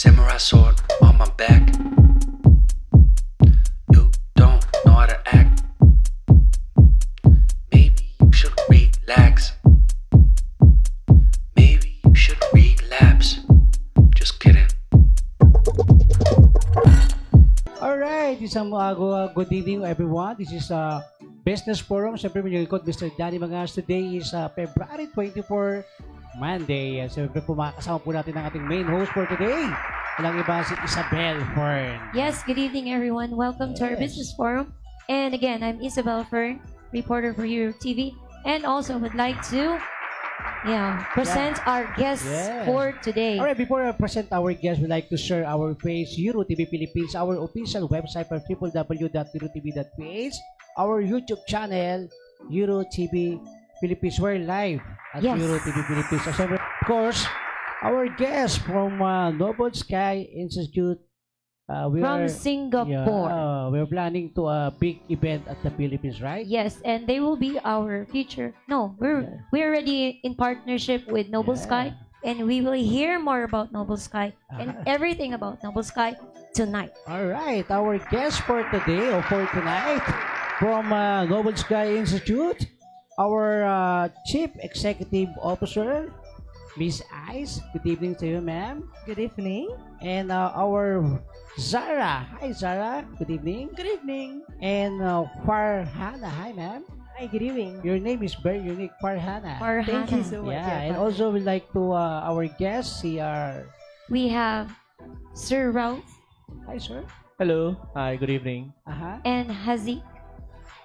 Samurai sword on my back. You don't know how to act. Maybe you should relax. Maybe you should relapse. Just kidding. Alright, good evening everyone. This is Business Forum. Siyempre, may likod Mr. Danny Mangas. Today is February 24, Monday. Siyempre po makakasama po natin ang ating main host for today. Walang iba si Isabel Fern. Yes, good evening everyone. Welcome to our Business Forum. And again, I'm Isabel Fern, reporter for Euro TV. And also would like to present our guests for today. Alright, before I present our guests, we'd like to share our page, Euro TV Philippines, our official website for www.eurotv.ph, our YouTube channel, Euro TV Philippines. We're live at Euro TV Philippines. Of course, our guests from Noble Sky Institute. From Singapore. We're planning to a big event at the Philippines, right? Yes, and they will be our future. No, we're already in partnership with Noble Sky, and we will hear more about Noble Sky and everything about Noble Sky tonight. All right, our guest for today or for tonight from Noble Sky Institute, our Chief Executive Officer, Miss Ice. Good evening to you, ma'am. Good evening. And our Zara. Hi, Zara. Good evening. Good evening. And Farhana. Hi, ma'am. Hi, good evening. Your name is very unique, Farhana. Thank you so much. Yeah, and also we'd like to our guests here. We have Sir Ralph. Hi, sir. Hello. Hi, good evening. And Hazik.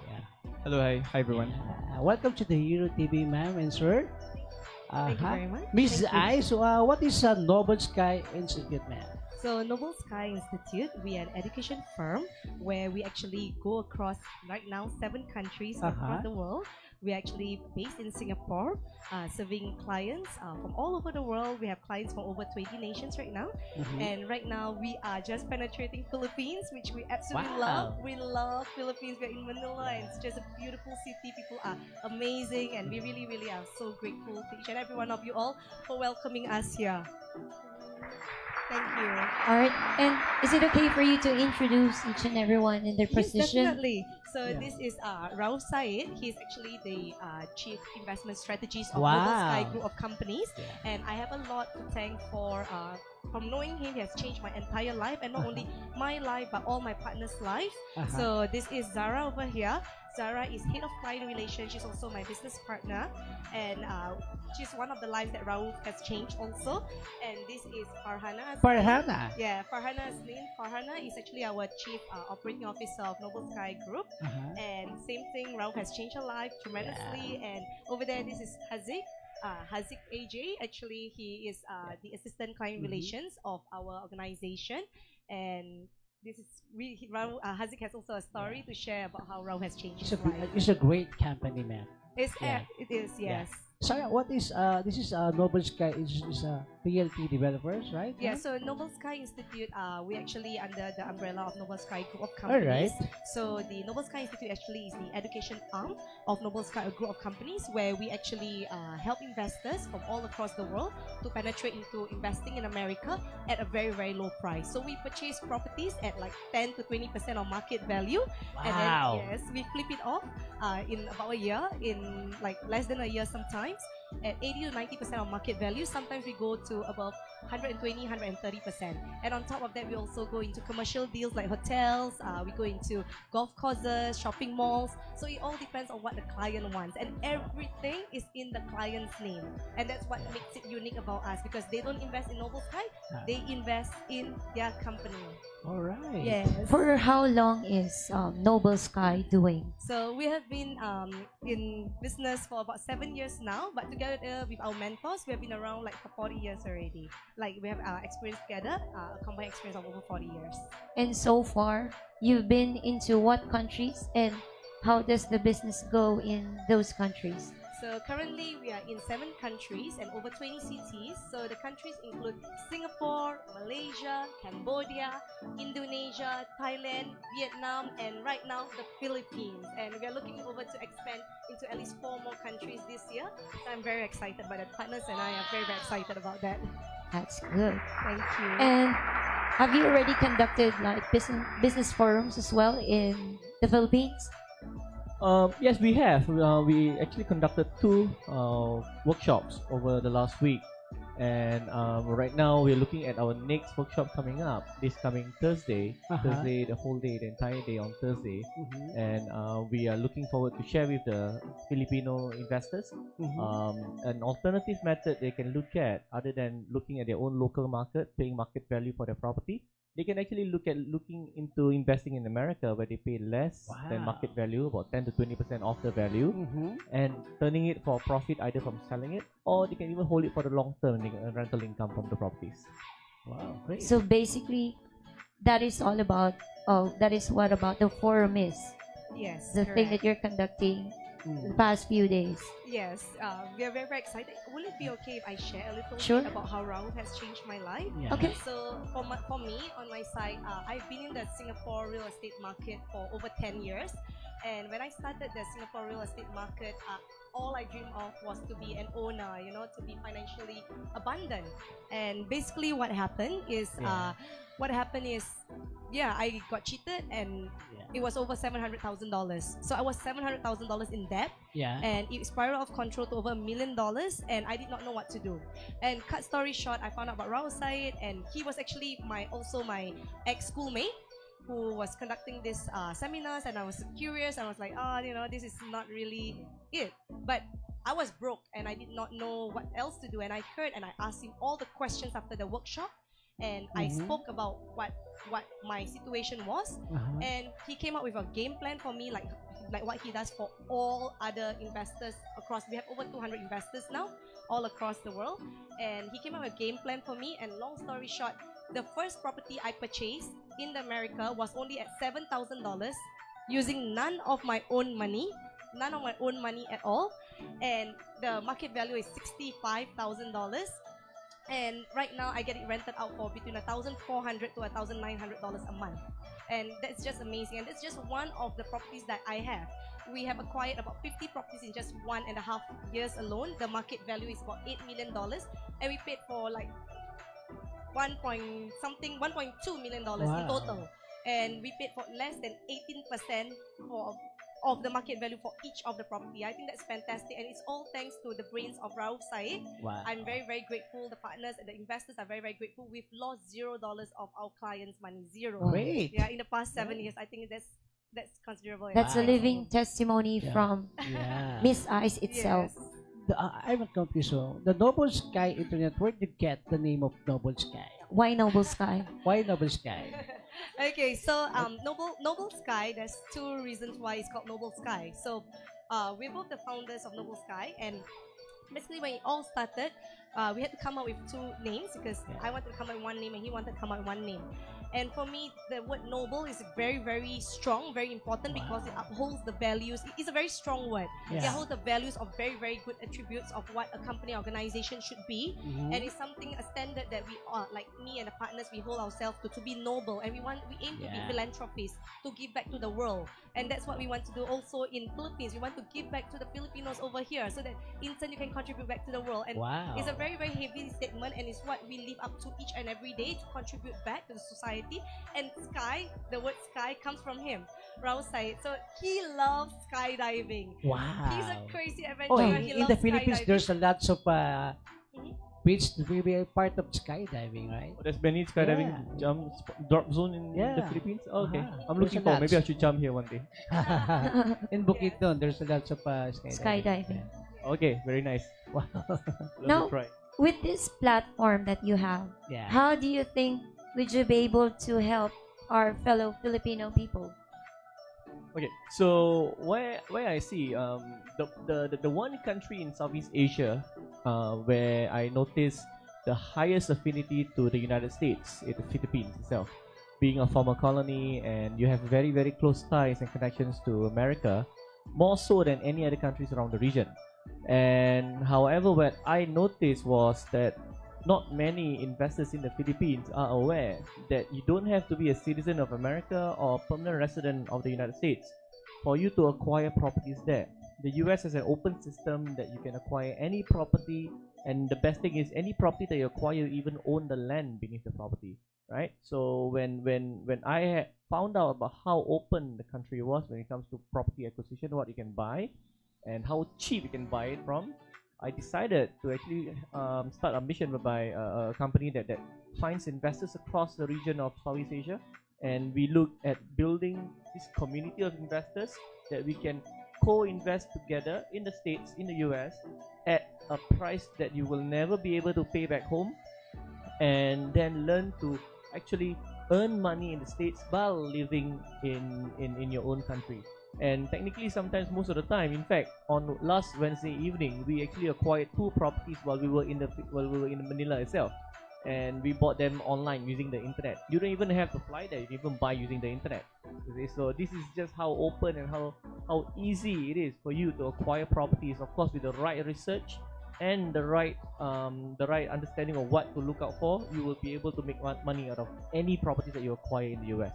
Yeah. Hello, hi. Hi, everyone. Welcome to the Euro TV, ma'am and sir. Thank you very much. Miss Ice, what is a Noble Sky Institute, ma'am? So, Noble Sky Institute, we are an education firm where we actually go across, right now, 7 countries across the world. We're actually based in Singapore, serving clients from all over the world. We have clients from over 20 nations right now. And right now, we are just penetrating Philippines, which we absolutely love. We love Philippines. We're in Manila, and it's just a beautiful city. People are amazing, and we really, really are so grateful to each and every one of you all for welcoming us here. Thank you. All right. And is it okay for you to introduce each and everyone in their position? Yes, definitely. So this is Rauf Said. He's actually the Chief Investment Strategist of Noble Sky Group of Companies. And I have a lot to thank for from knowing him. He has changed my entire life, and not only my life, but all my partners' lives. So this is Zara over here. Zara is Head of Client Relations. She's also my business partner, and she's one of the lives that Rauf has changed also. And this is Farhana. Farhana. Yeah, Farhana Aslin. Farhana is actually our Chief Operating Officer of Noble Sky Group. And same thing, Rauf has changed her life tremendously. And over there, this is Hazik. Hazik AJ, actually, he is the Assistant Client Relations of our organization. And this is really, Hazik has also a story to share about how Rauf has changed his life. It's a great company, ma'am. It is, yes. So what is this is Noble Sky is PLP developers, right? Yeah, so Noble Sky Institute, we actually under the umbrella of Noble Sky Group of Companies. So the Noble Sky Institute actually is the education arm of Noble Sky Group of Companies, where we actually help investors from all across the world to penetrate into investing in America at a very, very low price. So we purchase properties at like 10 to 20% of market value. And then, yes, we flip it off in about a year, in like less than a year sometimes, at 80 to 90% of market value. Sometimes we go to above 120, 130%. And on top of that, we also go into commercial deals like hotels, we go into golf courses, shopping malls. So it all depends on what the client wants. And everything is in the client's name. And that's what makes it unique about us, because they don't invest in Noble Sky, they invest in their company. All right. Yes. For how long is Noble Sky doing? So we have been in business for about 7 years now, but together with our mentors, we have been around like for 40 years already. Like we have experience together, a combined experience of over 40 years. And so far, you've been into what countries, and how does the business go in those countries? So currently we are in 7 countries and over 20 cities. So the countries include Singapore, Malaysia, Cambodia, Indonesia, Thailand, Vietnam, and right now the Philippines. And we are looking over to expand into at least 4 more countries this year. So I'm very excited about that. Partners and I are very, very excited about that. That's good. Thank you. And Have you already conducted like business forums as well in the Philippines? Yes, we have. We actually conducted two workshops over the last week, and right now we're looking at our next workshop coming up this coming Thursday. Thursday, the whole day, the entire day on Thursday, and we are looking forward to share with the Filipino investors an alternative method they can look at other than looking at their own local market, paying market value for their property. They can actually looking into investing in America, where they pay less than market value, about 10 to 20% off the value, and turning it for profit either from selling it, or they can even hold it for the long term and they get rental income from the properties. Wow, great. So basically, that is all about. Oh, that is what about the forum is. Yes, The thing that correct. you're conducting the past few days. Yes, we are very, very excited. Will it be okay if I share a little Sure. bit about how Raoul has changed my life? Yeah. Okay. So for me, on my side, I've been in the Singapore real estate market for over 10 years. And when I started the Singapore real estate market, all I dreamed of was to be an owner, you know, to be financially abundant. And basically what happened is, I got cheated and it was over $700,000. So I was $700,000 in debt. Yeah. And it spiraled off control to over $1 million, and I did not know what to do. And cut story short, I found out about Raoul Syed, and he was actually my ex-schoolmate who was conducting this seminars, and I was curious. I was like, this is not really it. But I was broke, and I did not know what else to do. And I heard, and I asked him all the questions after the workshop, and I spoke about what my situation was, and he came up with a game plan for me, like what he does for all other investors across. We have over 200 investors now, all across the world, and he came up with a game plan for me. And long story short, the first property I purchased in America was only at $7,000, using none of my own money at all, and the market value is $65,000. And right now I get it rented out for between $1,400 to $1,900 a month, and that's just amazing. And that's just one of the properties that I have. We have acquired about 50 properties in just 1.5 years alone. The market value is about $8 million, and we paid for like $1.2 million in total, and we paid for less than 18% of the market value for each of the property. I think that's fantastic, and it's all thanks to the brains of Raoul Syed. Wow. I'm very, very grateful. The partners and the investors are very, very grateful. We've lost $0 of our clients' money. Zero. Great. Yeah, in the past 7 years. I think that's considerable. That's a Wow. living testimony from Yeah. Miss Ice itself. Yes. I'm confused. So, the Noble Sky Internet, where did you get the name of Noble Sky? Why Noble Sky? Why Noble Sky? Okay, so Noble Sky, there's two reasons why it's called Noble Sky. So we're both the founders of Noble Sky, and basically when it all started, we had to come up with two names, because I wanted to come up with one name and he wanted to come up with one name. And for me, the word noble is very, very strong, very important, because it upholds the values. It's a very strong word. It upholds the values of very, very good attributes of what a company organization should be. And it's something, a standard that we are, like me and the partners, we hold ourselves to be noble, and we aim to be philanthropists, to give back to the world. And that's what we want to do also in Philippines. We want to give back to the Filipinos over here, so that in turn you can contribute back to the world. And it's a very, very heavy statement, and it's what we live up to each and every day, to contribute back to the society. And Sky, the word Sky comes from him, Raoul Syed. So he loves skydiving. Wow. He's a crazy adventurer. Oh, He in loves the Philippines, skydiving. there's a lots of beach to be a part of skydiving, right? Oh, there's many skydiving drop zone in the Philippines. Oh, okay, I'm looking for. Maybe I should jump here one day. In Bukidnon, there's a lots of Skydiving. Okay, very nice. Wow. Love Now, to try. with this platform that you have, how do you think would you be able to help our fellow Filipino people? Okay, so where I see the one country in Southeast Asia where I notice the highest affinity to the United States is the Philippines itself. Being a former colony, and you have very, very close ties and connections to America, more so than any other countries around the region. And however, what I noticed was that not many investors in the Philippines are aware that you don't have to be a citizen of America or a permanent resident of the United States for you to acquire properties there. The US has an open system that you can acquire any property, and the best thing is any property that you acquire, you even own the land beneath the property. right? So when I found out about how open the country was when it comes to property acquisition, what you can buy, and how cheap you can buy it from, I decided to actually start a mission whereby a company that finds investors across the region of Southeast Asia, and we look at building this community of investors that we can co-invest together in the States, in the US, at a price that you will never be able to pay back home, and then learn to actually earn money in the States while living in your own country. And technically, sometimes, most of the time, in fact, on last Wednesday evening, we actually acquired 2 properties while we were in Manila itself, and we bought them online using the internet. You don't even have to fly there; you can even buy using the internet. Okay, so this is just how open and how easy it is for you to acquire properties. Of course, with the right research and the right understanding of what to look out for, you will be able to make money out of any properties that you acquire in the US.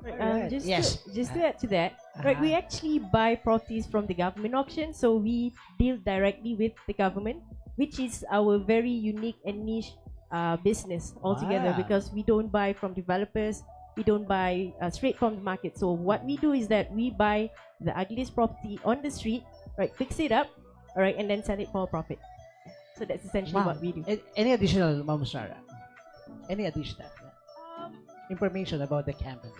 Alright. Just to add to that, right? We actually buy properties from the government auction, so we deal directly with the government, which is our very unique and niche business altogether. Wow. Because we don't buy from developers, we don't buy straight from the market. So what we do is that we buy the ugliest property on the street, right? Fix it up, all right, and then sell it for a profit. So that's essentially Wow. what we do. Any additional, Ma'am Sarah? Any additional Um, information about the company?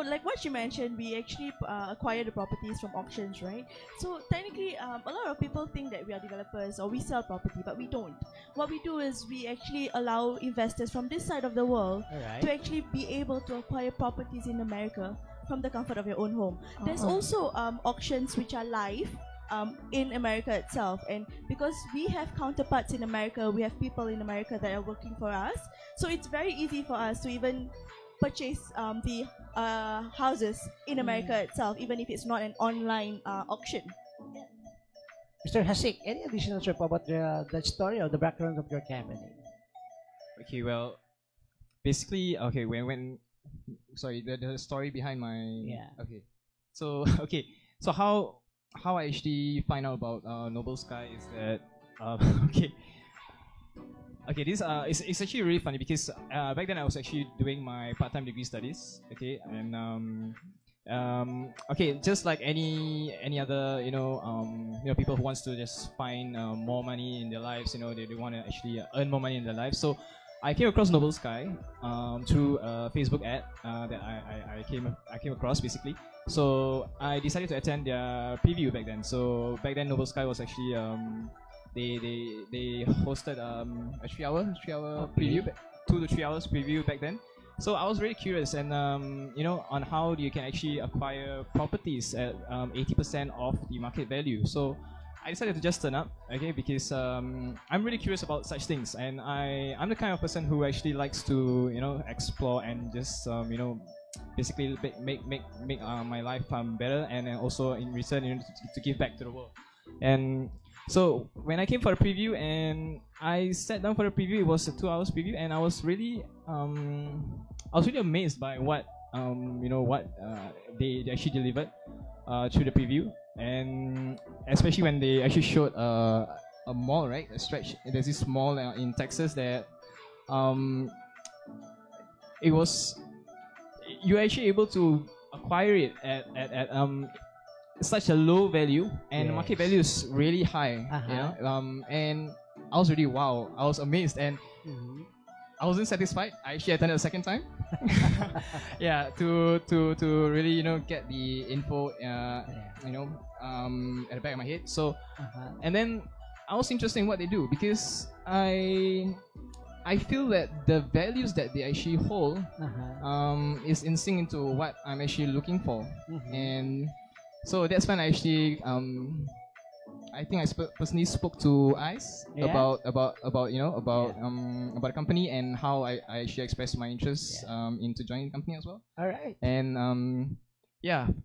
like what you mentioned, we actually acquire the properties from auctions, right? So technically, a lot of people think that we are developers or we sell property, but we don't. What we do is we actually allow investors from this side of the world Alright. to actually be able to acquire properties in America from the comfort of your own home. There's also auctions which are live in America itself, and because we have counterparts in America, we have people in America that are working for us, so it's very easy for us to even purchase the houses in America itself, even if it's not an online auction. Mr. Hasik, any additional trip about the story or the background of your company? Okay, well, basically, okay, when sorry, the story behind my okay, so okay, so how I actually find out about Noble Sky is that okay, this it's actually really funny because back then I was actually doing my part-time degree studies, okay, and okay, just like any other people who wants to just find more money in their lives, they want to actually earn more money in their lives. So I came across Noble Sky through a Facebook ad that I came across basically. So I decided to attend their preview back then. So back then Noble Sky was actually they hosted a 3-hour preview, 2 to 3 hours preview back then. So I was really curious and on how you can actually acquire properties at 80% of the market value. So I decided to just turn up, okay, because I'm really curious about such things, and I'm the kind of person who actually likes to explore and just basically make my life better, and also in return to give back to the world. And so when I came for a preview and I sat down for a preview, it was a 2 hours preview, and I was really amazed by what they actually delivered through the preview, and especially when they actually showed a mall, right? A stretch. There's this mall in Texas that it was you're actually able to acquire it at such a low value, and the market value is really high, and I was really wow. I was amazed, and I wasn't satisfied. I actually attended a second time, to really get the info, at the back of my head. So, and then I was interested in what they do because I feel that the values that they actually hold is in sync into what I'm actually looking for, and so that's when I actually I think I personally spoke to ICE about the company and how I actually expressed my interest into joining the company as well. All right. And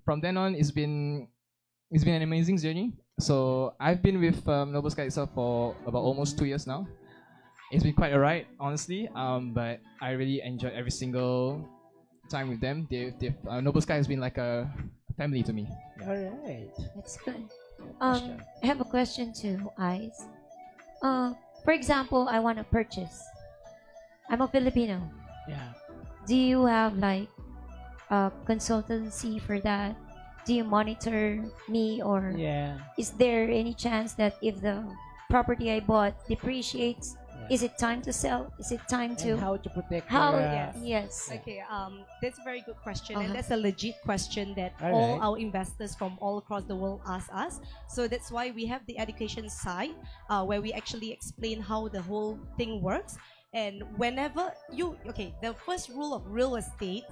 from then on it's been an amazing journey. So I've been with Noble Sky itself for about almost 2 years now. It's been quite a ride, honestly, but I really enjoyed every single time with them. Noble Sky has been like a family to me. All right. That's good. I have a question to Ice. For example, I want to purchase. I'm a Filipino. Yeah. Do you have like a consultancy for that? Do you monitor me, or Yeah. is there any chance that if the property I bought depreciates, Yeah. is it time to sell? Is it time to And how to protect how? your, Yes. Okay, that's a very good question, and Uh-huh. that's a legit question that All all right. our investors from all across the world ask us. So that's why we have the education side, where we actually explain how the whole thing works. And whenever the first rule of real estate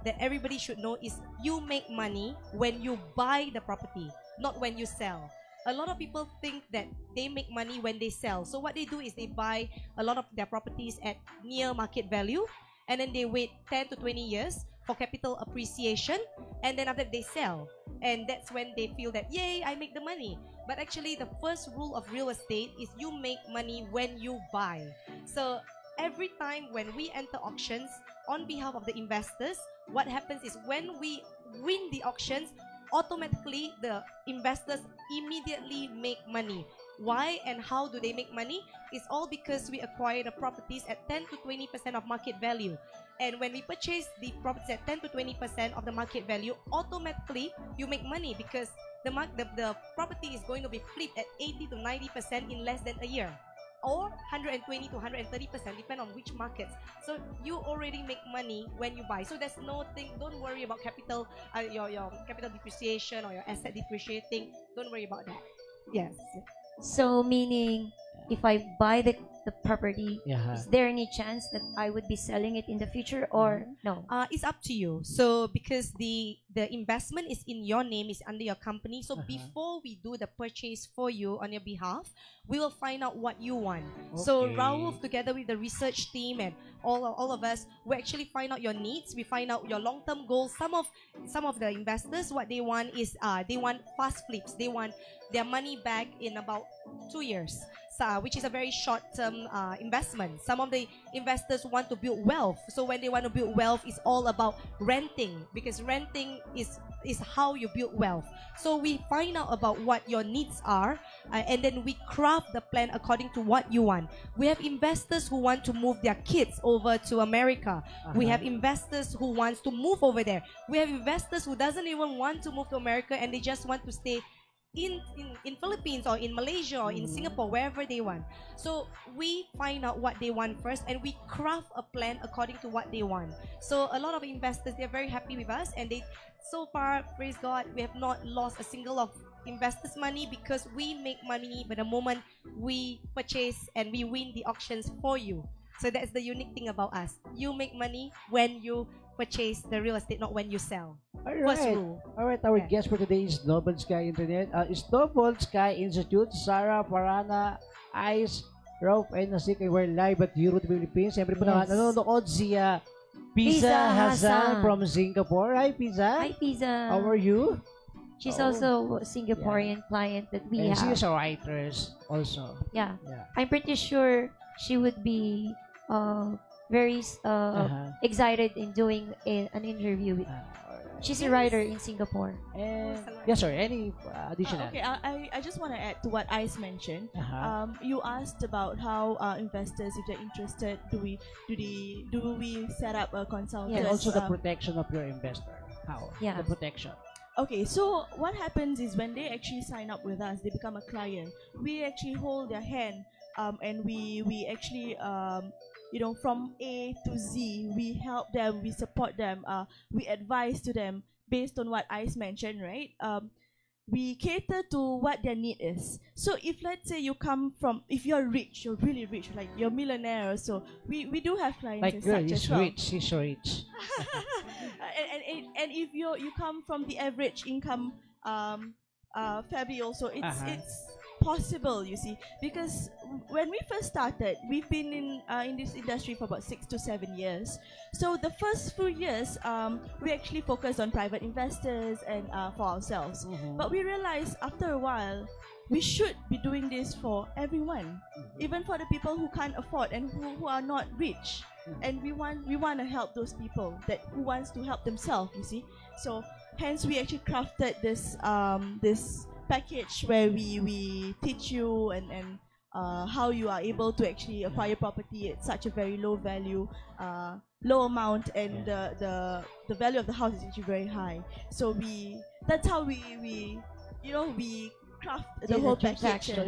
that everybody should know is you make money when you buy the property, not when you sell. A lot of people think that they make money when they sell. So what they do is they buy a lot of their properties at near market value, and then they wait 10 to 20 years for capital appreciation, and then after that they sell. And that's when they feel that, yay, I make the money. But actually, the first rule of real estate is you make money when you buy. So every time when we enter auctions on behalf of the investors, what happens is when we win the auctions, automatically the investors immediately make money. Why and how do they make money? It's all because we acquire the properties at 10 to 20% of market value. And when we purchase the properties at 10 to 20% of the market value, automatically you make money because the property is going to be flipped at 80 to 90% in less than a year, or 120 to 130%, depend on which markets. So you already make money when you buy. So there's no thing. Don't worry about capital, your capital depreciation or your asset depreciating. Don't worry about that. Yes. So meaning, if I buy the property, Yeah. is there any chance that I would be selling it in the future, or no? It's up to you. So because the investment is in your name, is under your company. So Uh-huh. before we do the purchase for you on your behalf, we will find out what you want. So Okay. Raul, together with the research team and all of us, we actually find out your needs. We find out your long-term goals. Some of the investors, what they want is they want fast flips. They want their money back in about 2 years. Which is a very short-term investment. Some of the investors want to build wealth. So when they want to build wealth, it's all about renting, because renting is how you build wealth. So we find out about what your needs are, and then we craft the plan according to what you want. We have investors who want to move their kids over to America. We have investors who wants to move over there. We have investors who doesn't even want to move to America, and they just want to stay in Philippines or in Malaysia or in Singapore, wherever they want. So we find out what they want first, and we craft a plan according to what they want. So a lot of investors, they're very happy with us, and they, so far, praise God, we have not lost a single of investors' money, because we make money by the moment we purchase and we win the auctions for you. So that's the unique thing about us. You make money when you purchase the real estate, not when you sell. First rule. All right, our guest for today is Noble Sky Internet. Is Noble Sky Institute, Sarah, Parana, Ice, Ralph, and Nasik. We're live at Euro Philippines. Siyempre po Yes. nanonood si Pizza Pizza Hassan Hassan from Singapore. Hi, Pizza. Hi, Pizza. How are you? She's Oh. also a Singaporean client that we And have. she's a writer also. Yeah. Yeah. I'm pretty sure she would be very excited in doing an interview with. Alright. She's a writer in Singapore. And yes, sir. Any additional? Okay, I just want to add to what Ice mentioned. Uh-huh. You asked about how investors, if they're interested, do we set up a consultant? And also the um, protection of your investor. How? Yeah. The protection. Okay, so what happens is when they actually sign up with us, they become a client. We actually hold their hand, and we actually from A to Z, we help them, we support them, we advise to them based on what Ice mentioned, right? We cater to what their need is. So if let's say if you're rich, you're really rich, like you're a millionaire or so, we do have clients Like as girl, such he's as well. rich. He's rich. and if you come from the average income family also, it's possible, you see, because when we first started, we've been in this industry for about 6 to 7 years. So the first few years, we actually focused on private investors and for ourselves. But we realized after a while, we should be doing this for everyone, even for the people who can't afford and who are not rich. And we want to help those people who wants to help themselves, you see. So hence we actually crafted this package where we teach you and how you are able to actually acquire property at such a very low value, low amount, and the value of the house is actually very high. So that's how we craft the whole package. So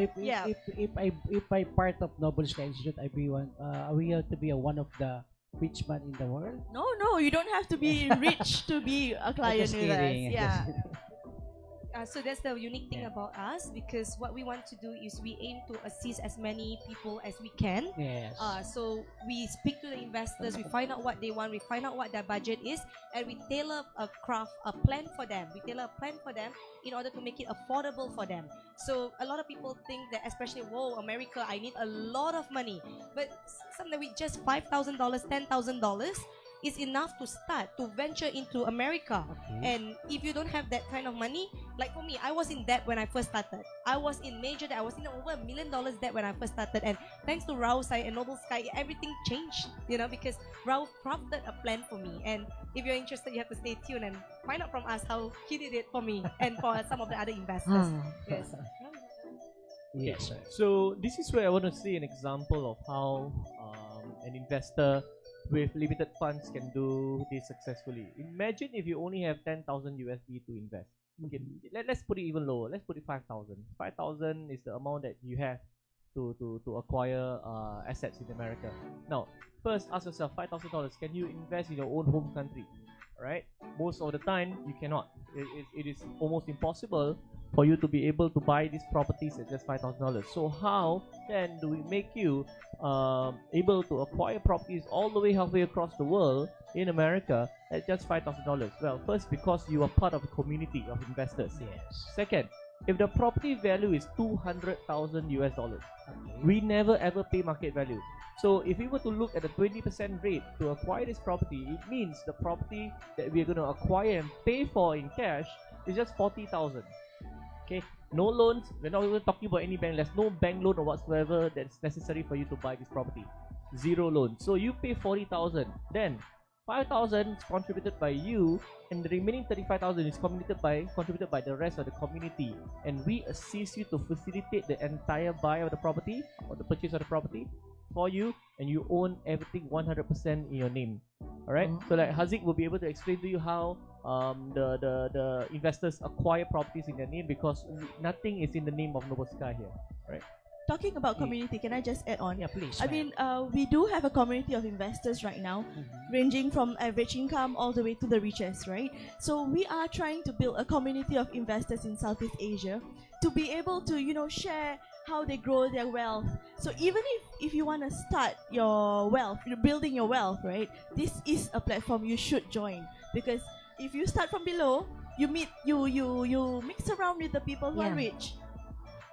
if I part of Noble Sky Institute, I be one. Are we to be one of the rich man in the world? No, you don't have to be rich to be a client Just with us. kidding. Yeah. So that's the unique thing about us, because what we want to do is we aim to assist as many people as we can. Yes. So we speak to the investors, we find out what they want, we find out what their budget is, and we tailor a plan for them. We tailor a plan for them in order to make it affordable for them. So a lot of people think that, especially, whoa, America, I need a lot of money. But something with just $5,000, $10,000 is enough to start to venture into America. And if you don't have that kind of money, like for me, I was in debt when I first started. I was in major debt. I was in over $1 million debt when I first started. And thanks to Raul Sai and Noble Sky, everything changed, because Raul crafted a plan for me. And if you're interested, you have to stay tuned and find out from us how he did it for me and for some of the other investors. Yes. Yes. Sir. So this is where I want to see an example of how an investor with limited funds can do this successfully. Imagine if you only have 10,000 USD to invest. Okay, let's put it even lower. Let's put it 5,000. 5,000 is the amount that you have to acquire assets in America. Now, first ask yourself, $5,000. Can you invest in your own home country? Right? Most of the time, you cannot. It is almost impossible for you to be able to buy these properties at just $5,000. So how then do we make you able to acquire properties all the way halfway across the world in America at just $5,000? Well, first, because you are part of a community of investors. Yes. Second, if the property value is 200,000 US dollars, we never ever pay market value. So if we were to look at a 20% rate to acquire this property, it means the property that we are going to acquire and pay for in cash is just 40,000. Okay, no loans. We're not even talking about any bank. There's no bank loan or whatsoever that's necessary for you to buy this property. Zero loan. So you pay 40,000. Then 5,000 is contributed by you, and the remaining 35,000 is contributed by the rest of the community. And we assist you to facilitate the entire buy of the property or the purchase of the property for you, and you own everything 100% in your name. Alright, so like Haziq will be able to explain to you how the investors acquire properties in their name, because nothing is in the name of Noble Sky here. Right? Talking about community, can I just add on? Yeah, please. I mean, we do have a community of investors right now, ranging from average income all the way to the richest, right? So we are trying to build a community of investors in Southeast Asia to be able to, share how they grow their wealth. So even if you want to start your wealth, you're building your wealth, right? This is a platform you should join, because if you start from below, you mix around with the people who are rich,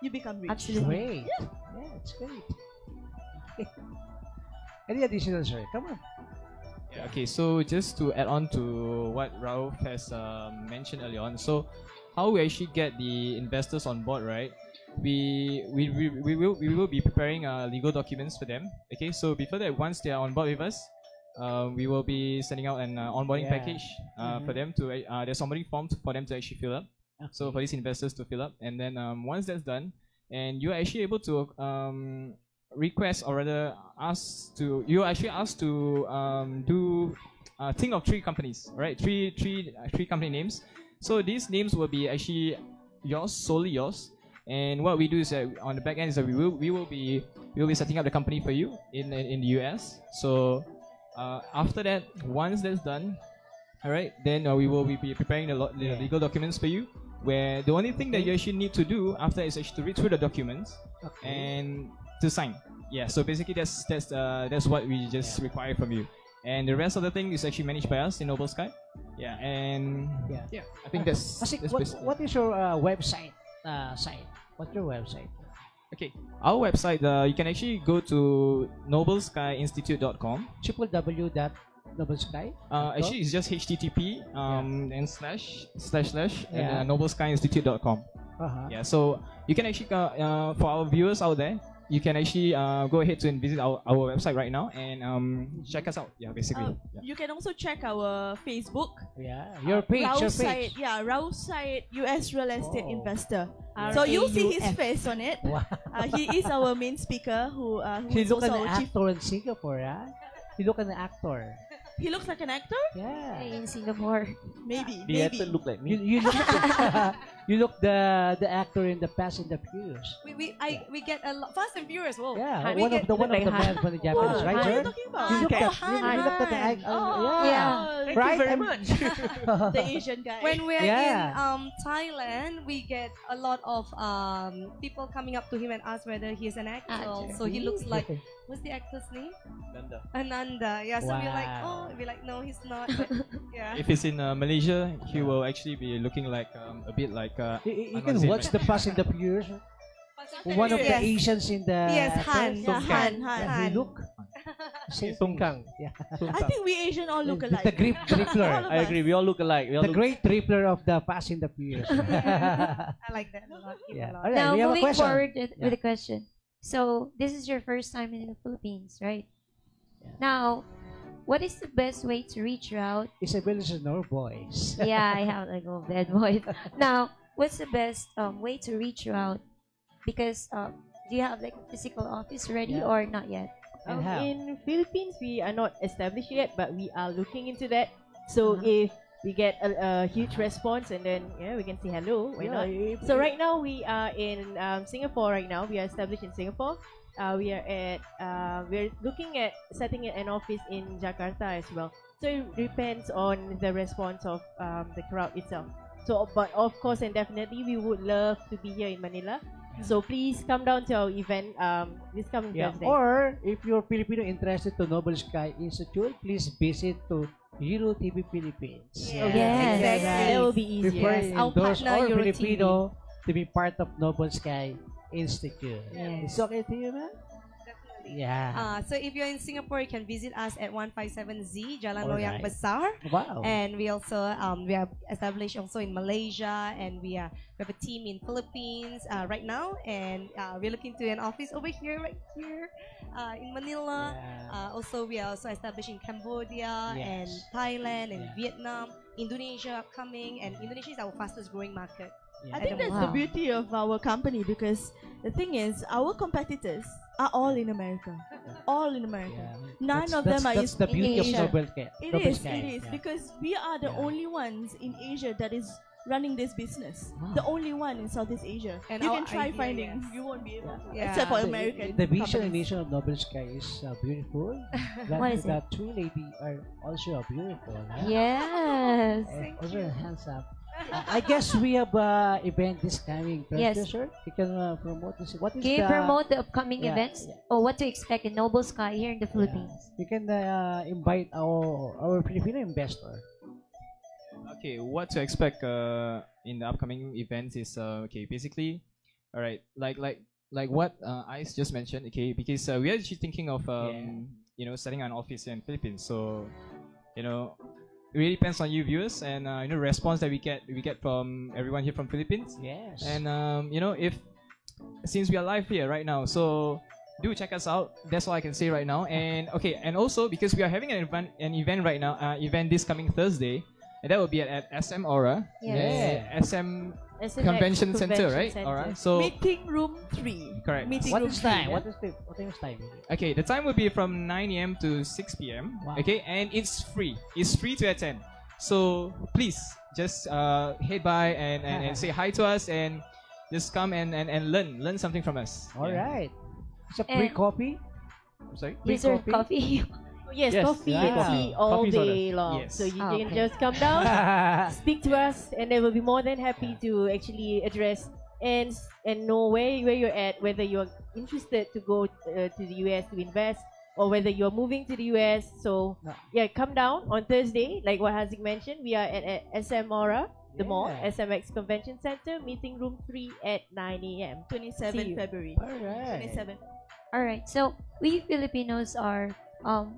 you become rich. Absolutely. Great. Yeah, it's great. Any additional, sir? Come on. Yeah, okay, so just to add on to what Rauf has mentioned earlier on, so how we actually get the investors on board, right? We will be preparing legal documents for them. Okay, so before that, once they are on board with us, we will be sending out an onboarding package for them to there's onboarding forms for them to actually fill up. So for these investors to fill up, and then once that's done, and you're actually able to request, or rather you're actually asked to do think of 3 companies, right? Three company names. So these names will be actually yours, solely yours. And what we do is that on the back end is that we will be setting up the company for you in the US. So after that, once that's done, all right, then we will be preparing the legal documents for you, where the only thing that you actually need to do after is actually to read through the documents and to sign. Yeah, so basically that's what we just require from you. And the rest of the thing is actually managed by us in Noble Sky. Yeah, and I think that's what is your website site? What's your website? Okay, our website, you can actually go to nobleskyinstitute.com. www.noblesky? Actually, it's just http and slash and nobleskyinstitute.com. Yeah, so you can actually, for our viewers out there, you can actually go ahead to and visit our website right now and check us out. Yeah, basically. Yeah. You can also check our Facebook. Yeah, your page, your page. Yeah, Rausaid US Real Estate Oh. Investor. So you'll see his RAUF. face on it. Wow. He is our main speaker who He is look also an our chief. actor in Singapore, huh? He look an actor. He looks like an actor? Yeah. In Singapore. Maybe. The maybe. actor look like You, me. you look you look the actor in the Fast and the Furious. We get a lot Fast and Furious. Whoa. Yeah, Han. one of the Like Han. men from the Japanese, Oh, right, what are sir? you talking about? You look Okay. at you look at the yeah. Yeah. Right? very I'm- much. The Asian guy. When we're Yeah. in Thailand, we get a lot of people coming up to him and ask whether he's an actor. Actor. So he looks like, what's the actor's name? Nanda. Ananda. Yeah. So we're like, Wow. we're like, no, he's not. But, yeah. If it's in Malaysia, he will actually be looking like a bit like. You Anwar can Zain, watch right? the Fast and the Furious. One of the Yes. Asians in the Yes, Han. film. Yeah, Han. Yeah, Han. he look same Song Kang. Yeah. I think we Asian all look alike. The Tripler. All of I agree. We all look alike. We all The look great Tripler of the Fast and the Furious. I like that a lot. Yeah. A lot. All right, Now, we have a moving question. forward with Yeah. the question. So, this is your first time in the Philippines, right? Yeah. Now, what is the best way to reach you out? Isabel is no voice. Yeah, I have like a bad voice. Now, what's the best way to reach you out? Because do you have like a physical office ready Yeah. or not yet? And how? In Philippines, we are not established yet, but we are looking into that. So if we get a huge response, and then we can say hello. Why not? So right now we are in Singapore. Right now we are established in Singapore. We're looking at setting an office in Jakarta as well. So it depends on the response of the crowd itself. So, but of course and definitely we would love to be here in Manila. So please come down to our event this coming Yeah. Thursday. Or if you're Filipino interested to Noble Sky Institute, please visit to Euro TV Philippines. Yes. Yes. Exactly. That will be easy. Before Yes, you our endorse partner, all Euro Filipino to be part of Noble Sky Institute. Yes. It's okay to you, man? Definitely. Yeah. So if you're in Singapore, you can visit us at 157Z Jalan All Loyang right. Besar. Wow. And we also we are established also in Malaysia, and we have a team in Philippines right now, and we're looking to an office over here, right here, in Manila. Yeah. Also, we are also established in Cambodia and Yes. Thailand and Yeah. Vietnam, Indonesia upcoming, and Indonesia is our fastest growing market. Yeah. I think that's Wow. the beauty of our company, because the thing is, our competitors are all in America. All in America. Yeah. None That's- of them are that's the in beauty of Asia. Noble Sky. It Noble is, Sky. it is, Yeah. because we are the Yeah. only ones in Asia that is running this business. Wow. The only one in Southeast Asia. And You our can try idea, finding, yes. you won't be able to, Yeah. except for The- American. The vision and companies. mission of Noble Sky is beautiful. What is The three ladies are also beautiful. Huh? Yes. Also handsome. I guess we have event this coming Yes. Thursday, sir. You can promote this. What is Can you the promote the upcoming Yeah, events yeah. or what to expect in Noble Sky here in the Philippines? You can invite our Filipino investor. Okay, what to expect in the upcoming events is basically, all right, like what Ice just mentioned. Okay, because we are actually thinking of setting an office here in Philippines. So it really depends on you viewers and response that we get from everyone here from Philippines. Yes. And if since we are live here right now, so do check us out. That's all I can say right now. And okay, and also because we are having an event right now, event this coming Thursday, and that will be at SM Aura, Yes. SM SMX Convention Center, right? Center. Alright, so Meeting room 3. correct. Meeting what room is 3. time? What is time? Okay, the time will be from 9 a.m. to 6 p.m. Wow. Okay, and it's free. It's free to attend. So please just head by and say hi to us and just come and learn something from us. All Yeah. right. It's a free And- coffee. I'm sorry. You serve coffee. Yes, Yes, coffee yeah. and tea all Coffee's on day us. long. Yes. So you Ah, can okay. just come down, speak to us, and then we'll be more than happy to actually address and know where you're at, whether you're interested to go to the US to invest, or whether you're moving to the US. So come down on Thursday, like what Hazik mentioned. We are at SM Aura, the mall, Yeah. SMX Convention Center, meeting room 3 at 9 a.m. 27 See you. February. All right. 27. All right. So we Filipinos are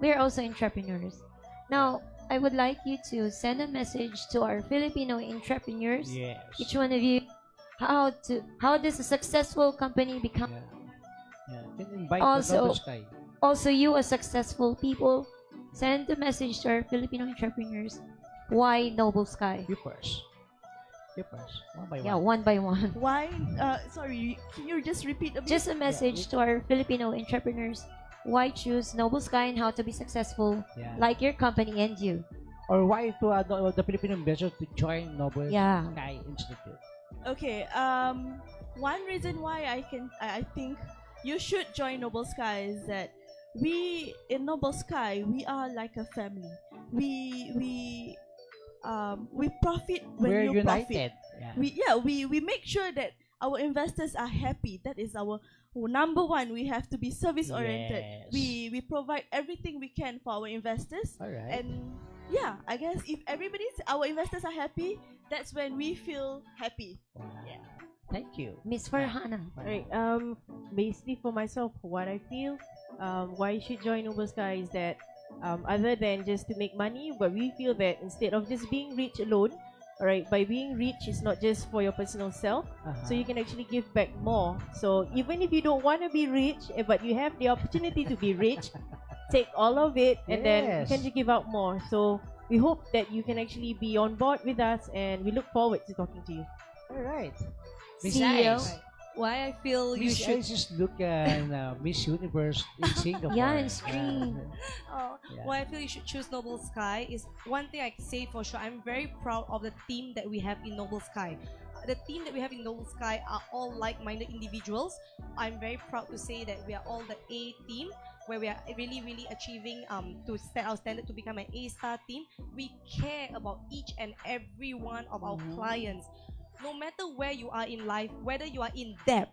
we're also entrepreneurs. Now, I would like you to send a message to our Filipino entrepreneurs. Yes. Each one of you, how does a successful company become? Yeah. Yeah. can invite Also- the Noble Sky. Also, you as successful people, send a message to our Filipino entrepreneurs. Why Noble Sky? You first. You first. One by Yeah, one. one by one. Why? Sorry, can you just repeat a bit? Just a message to our Filipino entrepreneurs. Why choose Noble Sky and how to be successful, Yeah. like your company and you. Or why to the Filipino investors to join Noble Yeah. Sky Institute? Okay. One reason why I think you should join Noble Sky is that we in Noble Sky we are like a family. We profit when We're you united. profit. Yeah. We make sure that our investors are happy. That is our number one. We have to be service oriented. Yes. We provide everything we can for our investors. All right. And yeah, I guess if our investors are happy, that's when we feel happy. Wow. Yeah. Thank you. Miss Farhana. Right. Basically for myself, what I feel, why you should join Noble Sky is that, other than just to make money, but we feel that instead of just being rich alone, alright, by being rich is not just for your personal self, so you can actually give back more. So even if you don't want to be rich, but you have the opportunity to be rich, take all of it and then you Yes. can just give out more. So we hope that you can actually be on board with us, and we look forward to talking to you. All right. Miss CEO. Ice. Why I feel you Miss should. Ice is look at Miss Universe in Singapore. Yeah, and screen. Yeah. Why I feel you should choose Noble Sky is one thing I can say for sure. I'm very proud of the team that we have in Noble Sky. The team that we have in Noble Sky are all like-minded individuals. I'm very proud to say that we are all the A team, where we are really achieving to set our standard to become an A-star team. We care about each and every one of our clients. No matter where you are in life, whether you are in debt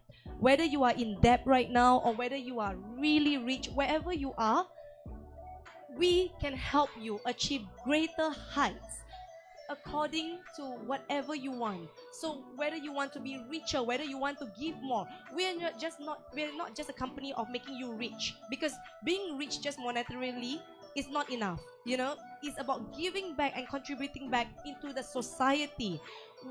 right now, or whether you are really rich, wherever you are, we can help you achieve greater heights according to whatever you want. So whether you want to be richer, whether you want to give more, we're not just a company of making you rich, because being rich just monetarily is not enough. You know, it's about giving back and contributing back into the society.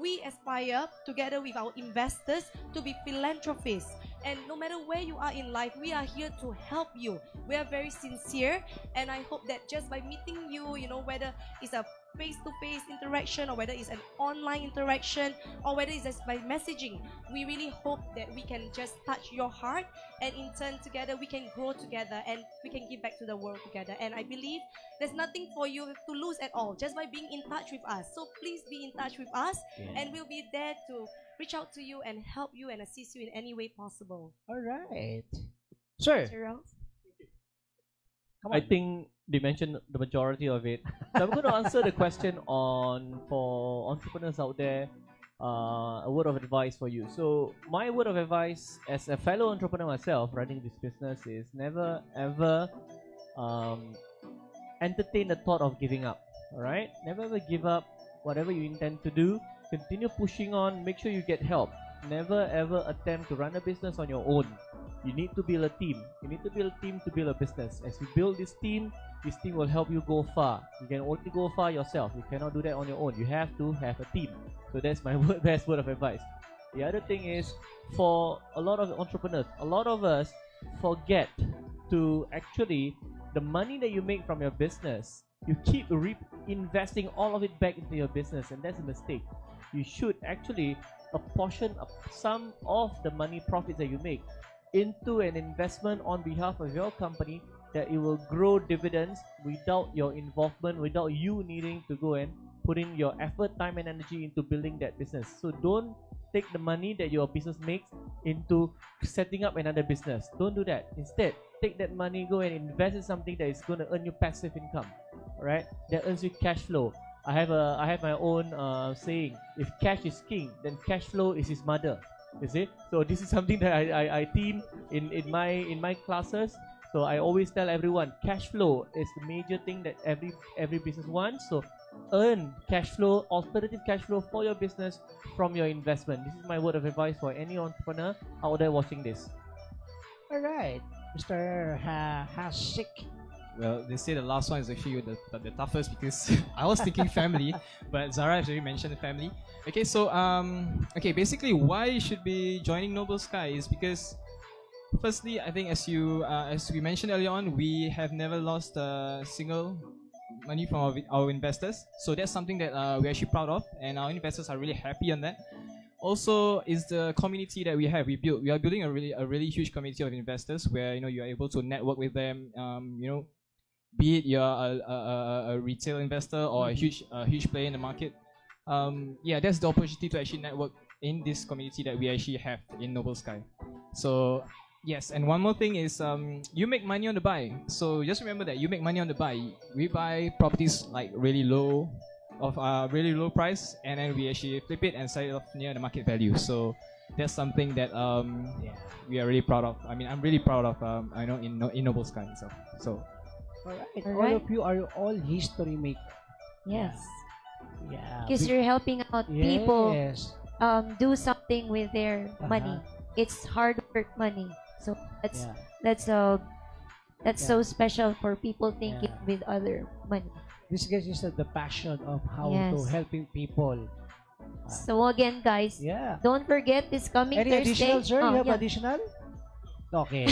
We aspire, together with our investors, to be philanthropists. And no matter where you are in life, we are here to help you. We are very sincere, and I hope that just by meeting you, you know, whether it's a face-to-face interaction, or whether it's an online interaction, or whether it's just by messaging, we really hope that we can just touch your heart, and in turn together we can grow together, and we can give back to the world together. And I believe there's nothing for you to lose at all just by being in touch with us. So please be in touch with us, and we'll be there to reach out to you and help you and assist you in any way possible. All right. Sir. Mr. Rose? I think they mentioned the majority of it. So I'm going to answer the question on for entrepreneurs out there. A word of advice for you. So my word of advice as a fellow entrepreneur myself running this business is never ever entertain the thought of giving up. Alright? Never ever give up whatever you intend to do. Continue pushing on. Make sure you get help. Never ever attempt to run a business on your own. You need to build a team. You need to build a team to build a business. As you build this team will help you go far. You can only go far yourself. You cannot do that on your own. You have to have a team. So that's my best word of advice. The other thing is, for a lot of entrepreneurs, a lot of us forget to actually, the money that you make from your business, you keep investing all of it back into your business, and that's a mistake. You should actually apportion some of the money profits that you make into an investment on behalf of your company, that it will grow dividends without your involvement, without you needing to go and put in your effort, time and energy into building that business. So don't take the money that your business makes into setting up another business. Don't do that. Instead, take that money, go and invest in something that is going to earn you passive income, alright? That earns you cash flow. I have my own saying: if cash is king, then cash flow is his mother. You see? So this is something that I team in my classes. So I always tell everyone, cash flow is the major thing that every business wants. So earn cash flow, alternative cash flow for your business from your investment. This is my word of advice for any entrepreneur out there watching this. All right. Mr. Hasik. Well, they say the last one is actually the toughest, because I was thinking family, but Zara has already mentioned family. Okay, so basically why you should be joining Noble Sky is because Firstly, I think as we mentioned earlier on, we have never lost a single money from our investors. So that's something that we're actually proud of, and our investors are really happy on that. Also, is the community that we have. We are building a really huge community of investors where you are able to network with them. Be it you're a retail investor or a huge player in the market. That's the opportunity to actually network in this community that we actually have in Noble Sky. So yes, and one more thing is you make money on the buy. So just remember that you make money on the buy. We buy properties like really low price, and then we actually flip it and sell it off near the market value. So that's something that we are really proud of. I mean, I'm really proud of in Noble Sky itself. So all of you are all history makers. Yes. Yeah. Because you're helping out people Yes. do something with their money. It's hard work money. So that's so special for people thinking with other money. This guys is the passion of how to Yes. helping people. So again, guys, Yeah. don't forget this coming Any Thursday. additional, sir? Oh, You have yeah. additional? Okay.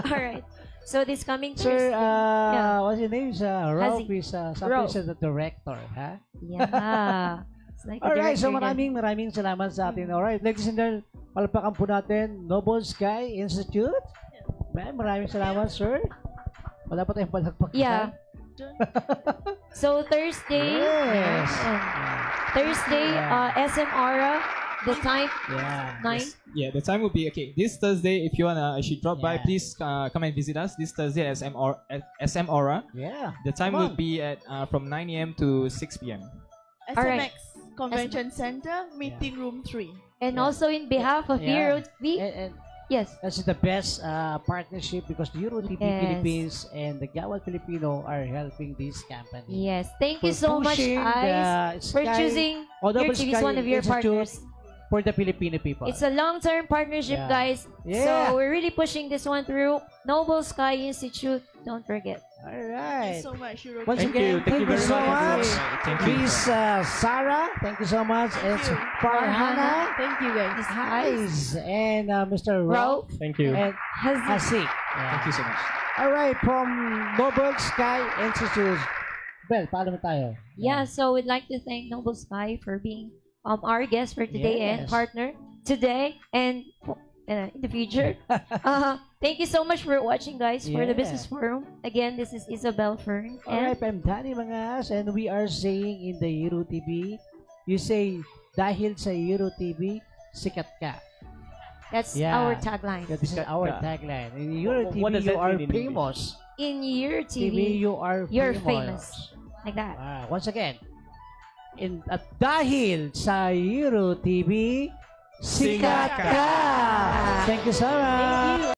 All right. So this coming Sir, Thursday. what's your name? Ralph Hazi. is something Ralph. sa the director, ha? Yeah. It's like a Alright, so director yan. maraming salamat sa atin. Alright, ladies and gentlemen, palpakan po natin Noble Sky Institute. Maraming salamat, sir. Wala pa tayong palakpak. Yeah. So Thursday, Yes. Thursday, SM Aura, the time Yeah. 9. yeah, the time will be this Thursday. If you wanna actually drop by, Yeah. please come and visit us this Thursday at SM Aura. Yeah. The time Come will on. be at from 9 a.m. to 6 p.m. Alright. SMX Convention Center, Meeting Room 3. And Yeah. also in behalf of Yeah. Euro TV, And yes. that's the best partnership because Euro TV Yes. Philippines and the Gawad Filipino are helping this company. Yes. Thank you For so much, pushing guys, the for Sky- choosing Noble Euro TV as Sky one of your Institute partners. for the Filipino people. It's a long-term partnership, Yeah. guys. Yeah. So we're really pushing this one through. Noble Sky Institute. Don't forget. All Thank right. you so much, Euro Once Thank again, you. Thank you very so much. much. Thank you. Miss Sarah, thank you so much. And you. Farhana, Thank you, guys. guys, and Mr. Ralph, Thank you. and Hasik. Thank you so much. All right, from Noble Sky Institute. Bel, paano mo tayo? Yeah, so we'd like to thank Noble Sky for being our guest for today and Yes. partner today and in the future. Thank you so much for watching, guys, for the Yeah. Business Forum. Again, this is Isabel Fern. All right, I'm Danny Mangas, and we are saying in the Euro TV, you say, dahil sa Euro TV, sikat ka. That's Yeah. our tagline. That is Sikat our ka. tagline. In Euro What TV, does you that are mean in English? famous. In your TV, TV, you are you're famous. famous. Like that. Once again, at dahil sa Euro TV, sikat ka! Thank you so much.